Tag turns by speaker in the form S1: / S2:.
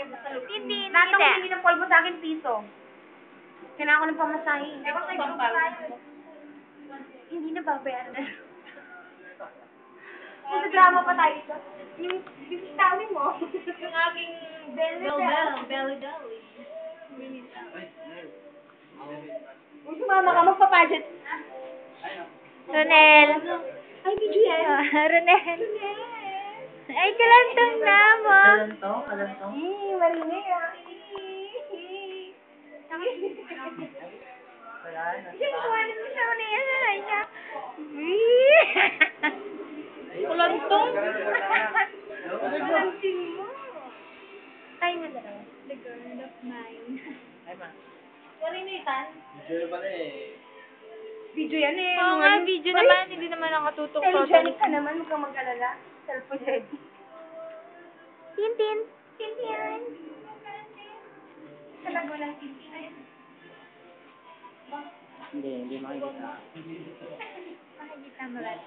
S1: kesa sa loob.
S2: Hindi.
S1: Lahat ng humingi ng polvo sa akin, piso. Kailangan ko ng pamasahe.
S3: Ewan kay Group tayo.
S1: Hindi na babayaran na. Magdadrama pa tayo ito. Yung tawin mo.
S3: Yung aking belly.
S1: Kung sumama ka, magpapaget.
S2: Ronel.
S1: Ay, video yan.
S2: Ronel. Ay, kalantong na mo.
S4: Kalantong.
S1: Marinig ah.
S4: Wala na.
S2: Sinawanan mo siya, Ronel. Ay, niya.
S3: Kulantong.
S1: Kalanting mo.
S2: Tayo mo dalawa. The girl of mine.
S4: Ay, ma.
S3: Karinitan.
S1: Video yan eh.
S2: Oo nga, video naman. Hindi naman nakatutok
S1: Telegenic ka naman, huwag kang mag-alala. Cellphone ready.
S2: Tintin. Tintin.
S1: Talago ng TV.
S4: Hindi makikita.
S2: Makikita mo lang.